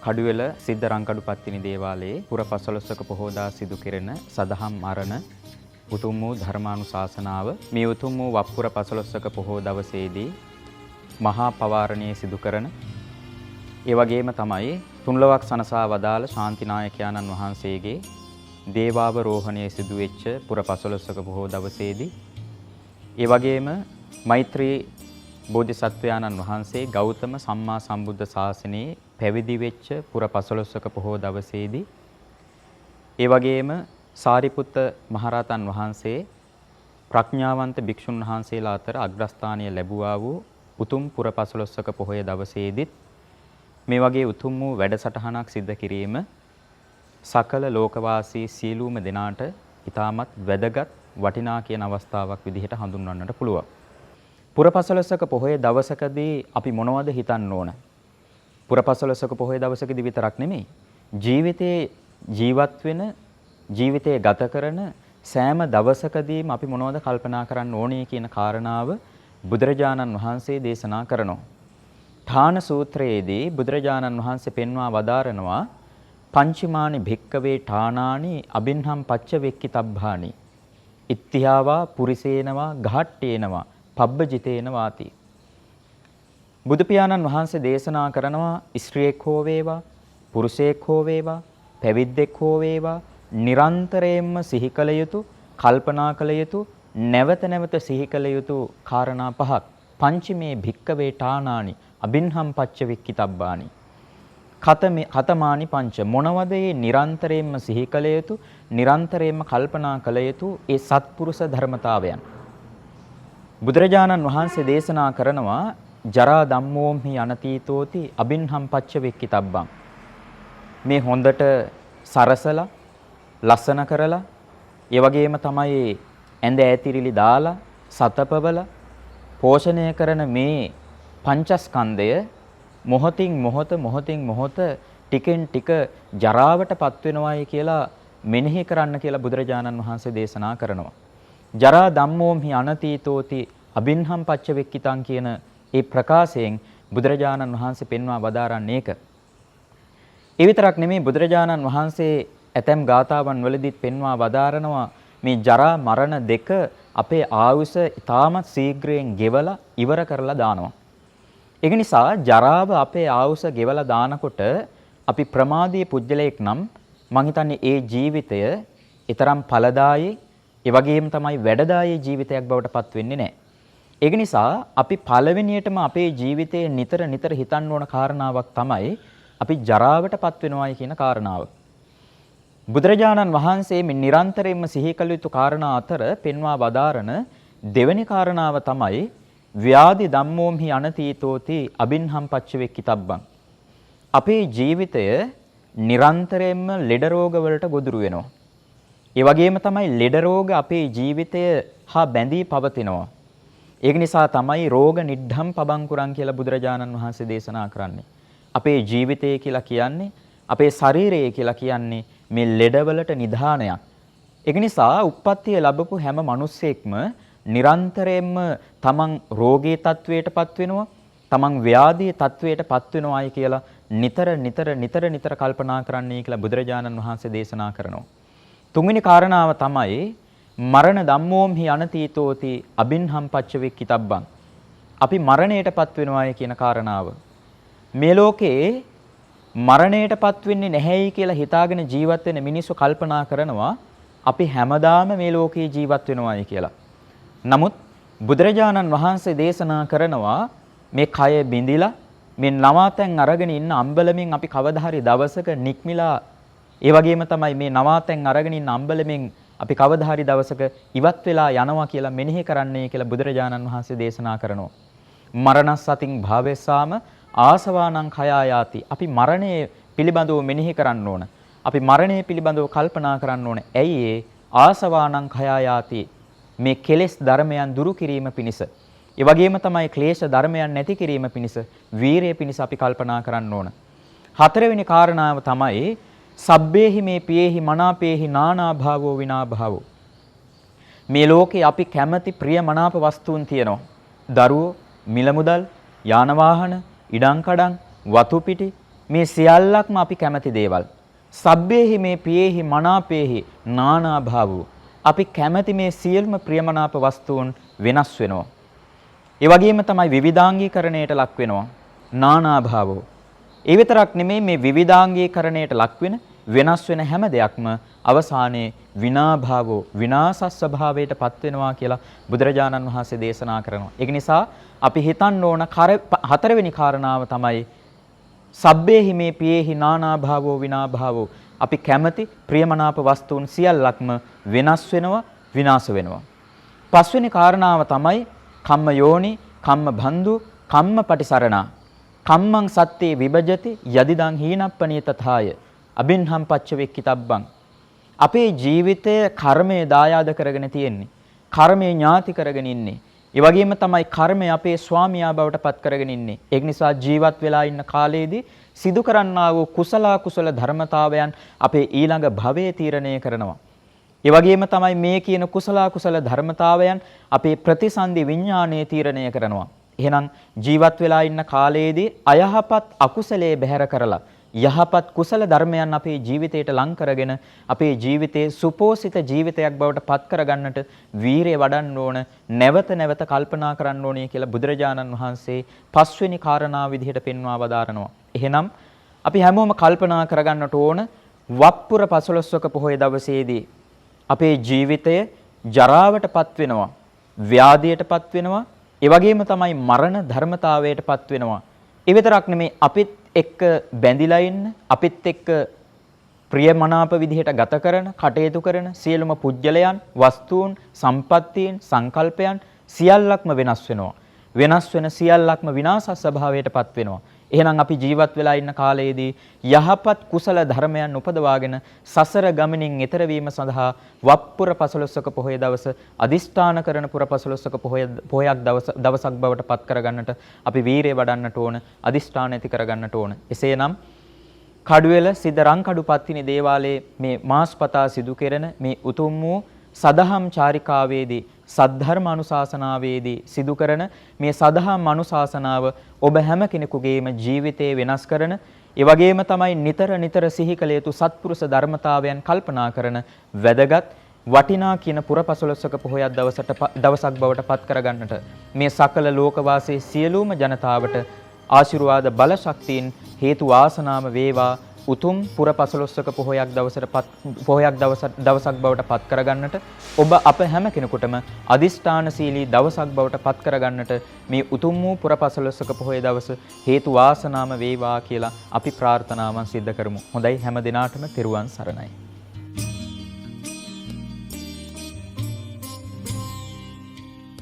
කඩුවෙල සිද්ධ රංකඩුපත්තිනි දේවාලයේ පුරපසළොස්වක පොහෝදා සිදු කෙරෙන සදහම් මරණ උතුම් වූ ධර්මානුශාසනාව මේ උතුම් වූ වප්පුර පසළොස්වක පොහෝ දවසේදී මහා පවාරණයේ සිදු කරන ඒ වගේම තමයි තුන්ලොවක් සනසා වදාළ ශාන්තිනායකයාණන් වහන්සේගේ දේවාවරෝහණයේ සිදු වෙච්ච පුරපසළොස්වක පොහෝ දවසේදී ඒ වගේම මෛත්‍රී බෝධිසත්වයාණන් වහන්සේ ගෞතම සම්මා සම්බුද්ධ ශාසනයේ පැවිදි වෙච්ච පුරපසළොස්වක පොහෝ දවසේදී ඒ වගේම සාරිපුත්ත මහරහතන් වහන්සේ ප්‍රඥාවන්ත භික්ෂුන් වහන්සේලා අතර අග්‍රස්ථානය ලැබුවා වූ උතුම් පුරපසළොස්වක පොහොය දවසේදීත් මේ වගේ උතුම් වූ වැඩසටහනක් සිද්ධ කිරීම සකල ලෝකවාසී සියලුම දෙනාට ඉතාමත් වැදගත් වටිනා කියන අවස්ථාවක් විදිහට හඳුන්වන්නට පුළුවන්. පුරපසළොස්වක පොහොය දවසකදී අපි මොනවද හිතන්න ඕන? පුරපසළොස්වක පොහොය දවසකදී විතරක් නෙමෙයි ජීවිතේ ජීවත් වෙන ජීවිතය ගත කරන සෑම දවසකදීම අපි මොනවද කල්පනා කරන්න ඕනේ කියන කාරණාව බුදුරජාණන් වහන්සේ දේශනා කරනවා. ඨාන සූත්‍රයේදී බුදුරජාණන් වහන්සේ පෙන්වා වදාරනවා පංචමානි භික්කවේ ඨානානි අබින්හම් පච්ච වෙක්කිතබ්බානි ඉත්තිහාවා පුරිසේනවා ඝාට්ටේනවා පබ්බජිතේන වාති. බුදු පියාණන් වහන්සේ දේශනා කරනවා ස්ත්‍රියෙක් හෝ වේවා පුරුෂයෙක් හෝ වේවා පැවිද්දෙක් හෝ වේවා නිරන්තරයෙන්ම සිහි කළ යුතු කල්පනා කළ යුතු නැවත නැවත සිහි කළ යුතු කාරණා පහක් පංචමේ භික්කවේ ඨානානි අබින්හම් පච්ච වික්කිතබ්බානි කතමානි පංච මොනවද මේ නිරන්තරයෙන්ම සිහි කළ යුතු නිරන්තරයෙන්ම කල්පනා කළ යුතු ඒ සත්පුරුෂ ධර්මතාවයන් බුදුරජාණන් වහන්සේ දේශනා කරනවා ජරා ධම්මෝම්හි අනතීතෝති අබින්හම් පච්ච වික්කිතබ්බං මේ හොඳට සරසලා ලස්සන කරලා ඒ වගේම තමයි ඇඳ ඇතිරිලි දාලා සතපවල පෝෂණය කරන මේ පංචස්කන්ධය මොහොතින් මොහොත ටිකෙන් ටික ජරාවටපත් වෙනවායි කියලා මෙනෙහි කරන්න කියලා බුදුරජාණන් වහන්සේ දේශනා කරනවා. ජරා ධම්මෝම්හි අනතීතෝති අබින්හම් පච්ච වෙක්කිතං කියන ඒ ප්‍රකාශයෙන් බුදුරජාණන් වහන්සේ පෙන්වා වදාරන්නේ ඒක. ඒ විතරක් නෙමෙයි බුදුරජාණන් වහන්සේ ඇතැම් ගාථාවන් වලදීත් පෙන්වා වදාරනවා මේ ජරා මරණ දෙක අපේ ආයුෂ ඉතාමත් ශීඝ්‍රයෙන් ගෙවලා ඉවර කරලා දානවා. ඒක නිසා ජරාව අපේ ආයුෂ ගෙවලා දානකොට අපි ප්‍රමාදී පුජ්‍යලයක් නම් මං හිතන්නේ ඒ ජීවිතය ඊතරම් ඵලදායී ඒ වගේම තමයි වැඩදායී ජීවිතයක් බවට පත් වෙන්නේ නැහැ. ඒක නිසා අපි පළවෙනියටම අපේ ජීවිතයේ නිතර හිතන්න ඕන කාරණාවක් තමයි අපි ජරාවටපත් වෙනවායි කියන කාරණාව. බුදුරජාණන් වහන්සේ මේ නිරන්තරයෙන්ම සිහි කළ යුතු කාරණා අතර පෙන්වා වදාරන දෙවෙනි කාරණාව තමයි ව්‍යාධි ධම්මෝම්හි අනතීතෝති අබින්හම් පච්ච වෙක්කිතබ්බං. අපේ ජීවිතය නිරන්තරයෙන්ම ලෙඩ රෝග වලට ගොදුරු වෙනවා. ඒ වගේම තමයි ලෙඩ රෝග අපේ ජීවිතය හා බැඳී පවතිනවා. ඒක නිසා තමයි රෝග නිඩ්ඩම් පබංකුරං කියලා බුදුරජාණන් වහන්සේ දේශනා කරන්නේ. අපේ ජීවිතය කියලා කියන්නේ අපේ ශරීරය කියලා කියන්නේ මේ ලෙඩවලට නිධානයක්. ඒක නිසා උප්පත්තිය ලැබපු හැම මිනිස්සෙක්ම නිරන්තරයෙන්ම තමන් රෝගී තත්වයටපත් වෙනවා, තමන් ව්‍යාධි තත්වයටපත් වෙනවායි කියලා නිතර කල්පනා කරන්නයි කියලා බුදුරජාණන් වහන්සේ දේශනා කරනවා. තුන්වෙනි කාරණාව තමයි මරණ ධම්මෝම්හි අනතීතෝති අබින්හම් පච්ච වෙක්කිතබ්බං. අපි මරණයටපත් වෙනවායි කියන කාරණාව. මේ ලෝකේ මරණයටපත් වෙන්නේ නැහැයි කියලා හිතාගෙන ජීවත් වෙන මිනිස්සු කල්පනා කරනවා අපි හැමදාම මේ ලෝකේ ජීවත් වෙනවායි කියලා. නමුත් බුදුරජාණන් වහන්සේ දේශනා කරනවා මේ කය බිඳිලා මේ නවාතැන් අරගෙන ඉන්න අම්බලමින් අපි කවදා හරි දවසක නික්මිලා ඒ වගේම තමයි මේ නවාතැන් අරගෙන ඉන්න අම්බලමින් අපි කවදා හරි දවසක ඉවත් වෙලා යනවා කියලා මෙනෙහි කරන්නයි කියලා බුදුරජාණන් වහන්සේ දේශනා කරනවා. මරණස්සතින් භාවේසාම ආසවානං khයායාති. අපි මරණය පිළිබඳව මෙනෙහි කරන්න ඕන. අපි මරණය පිළිබඳව කල්පනා කරන්න ඕන. ඇයි ඒ ආසවානං khයායාති? මේ කෙලෙස් ධර්මයන් දුරු කිරීම පිණිස. ඒ වගේම තමයි ක්ලේශ ධර්මයන් නැති කිරීම පිණිස, වීරිය පිණිස අපි කල්පනා කරන්න ඕන. හතරවෙනි කාරණාව තමයි සබ්බේහි මේ පියේහි මනාපේහි නානා භාවෝ විනා භාවෝ. මේ ලෝකේ අපි කැමති ප්‍රිය මනාප වස්තුන් තියෙනවා. දරුවෝ, මිල මුදල්, යාන වාහන, ඉඩම් කඩම්, වතු පිටි මේ සියල්ලක්ම අපි කැමති දේවල්. සබ්බේහි මේ පියේහි මනාපේහි නානා භාවෝ. අපි කැමති මේ සියලුම ප්‍රියමනාප වස්තුන් වෙනස් වෙනවා. ඒ වගේම තමයි විවිධාංගීකරණයට ලක් වෙනවා. නානා භාවෝ. ඒ විතරක් නෙමෙයි මේ විවිධාංගීකරණයට ලක් වෙන වෙනස් වෙන හැම දෙයක්ම අවසානයේ විනාභාවෝ විනාශ ස්වභාවයටපත් වෙනවා කියලා බුදුරජාණන් වහන්සේ දේශනා කරනවා. ඒක නිසා අපි හිතන්න ඕන හතරවෙනි කාරණාව තමයි සබ්බේහි මේ පියේහි නානා භාවෝ විනාභාවෝ. අපි කැමති ප්‍රියමනාප වස්තුන් සියල්ලක්ම වෙනස් වෙනවා විනාශ වෙනවා. පස්වෙනි කාරණාව තමයි කම්ම යෝනි කම්ම බන්දු කම්ම පටිසරණා. කම්මං සත්තේ විභජති යදිදං හීනප්පනීතථාය අබින්හම් පච්චවෙක්කිතබ්බං. අපේ ජීවිතය කර්මයේ දායාද කරගෙන තියෙන්නේ. කර්මයේ ඥාති කරගෙන ඉන්නේ. ඒ වගේම තමයි කර්මය අපේ ස්වාමියා බවට පත් කරගෙන ඉන්නේ. ඒක නිසා ජීවත් වෙලා ඉන්න කාලයේදී සිදු කරන්නා වූ කුසල කුසල ධර්මතාවයන් අපේ ඊළඟ භවයේ තීරණය කරනවා. ඒ වගේම තමයි මේ කියන කුසල කුසල ධර්මතාවයන් අපේ ප්‍රතිසන්දි විඥානයේ තීරණය කරනවා. එහෙනම් ජීවත් වෙලා ඉන්න කාලයේදී අයහපත් අකුසලයේ බැහැර කරලා යහපත් කුසල ධර්මයන් අපේ ජීවිතයට ලං කරගෙන අපේ ජීවිතයේ සුපෝසිත ජීවිතයක් බවට පත් කරගන්නට වීරිය වඩන්න ඕන, නැවත නැවත කල්පනා කරන්න ඕනේ කියලා බුදුරජාණන් වහන්සේ පස්වෙනි කාරණාව විදිහට පෙන්වා වදාරනවා. එහෙනම් අපි හැමෝම කල්පනා කරගන්නට ඕන වප්පුර 15වක පොහොය දවසේදී අපේ ජීවිතය ජරාවටපත් වෙනවා, ව්‍යාධියටපත් වෙනවා, ඒ වගේම තමයි මරණ ධර්මතාවයටපත් වෙනවා. ඒ විතරක් නෙමෙයි අපිත් එක්ක බැඳිලා ඉන්න, අපිත් එක්ක ප්‍රියමනාප විදිහට ගත කරන, කටයුතු කරන සියලුම පුජ්‍යලයන්, වස්තුන්, සම්පත්තීන්, සංකල්පයන් සියල්ලක්ම වෙනස් වෙනවා. වෙනස් වෙන සියල්ලක්ම විනාශ ස්වභාවයටපත් වෙනවා. එහෙනම් අපි ජීවත් වෙලා ඉන්න කාලයේදී යහපත් කුසල ධර්මයන් උපදවාගෙන සසර ගමනින් එතර වීම සඳහා වප්පුර 15වක පොහොය දවස අදිෂ්ඨාන කරන පුර 15වක පොහොයක් දවසක් බවට පත් කරගන්නට අපි වීරිය වඩන්නට ඕන, අදිෂ්ඨාන ඇති කරගන්නට ඕන. එසේනම් කඩුවෙල සිද්ධරංකඩු පත්තිනි දේවාලයේ මේ මාස්පතා සිදු කෙරෙන මේ උතුම් වූ සදහම් චාරිකාවේදී සද්ධර්ම අනුශාසනාවේදී සිදු කරන මේ සදහම් අනුශාසනාව ඔබ හැම කෙනෙකුගේම ජීවිතේ වෙනස් කරන, ඒ වගේම තමයි නිතර නිතර සිහි කළ යුතු සත්පුරුෂ ධර්මතාවයන් කල්පනා කරන වැදගත් වටිනා කියන පුර 15වක පොහොයක් දවසක් බවට පත් කරගන්නට මේ සකල ලෝකවාසී සියලුම ජනතාවට ආශිර්වාද බල ශක්තියින් හේතු වාසනාම වේවා. උතුම් පුර 15වක පොහොයක් දවසක් බවට පත් කරගන්නට ඔබ අප හැම කෙනෙකුටම අදිෂ්ඨානශීලී දවසක් බවට පත් කරගන්නට මේ උතුම් වූ පුර 15වක පොහොය දවස හේතු වාසනාම වේවා කියලා අපි ප්‍රාර්ථනාවන් සිද්ධ කරමු. හොඳයි, හැම දිනාටම තෙරුවන් සරණයි.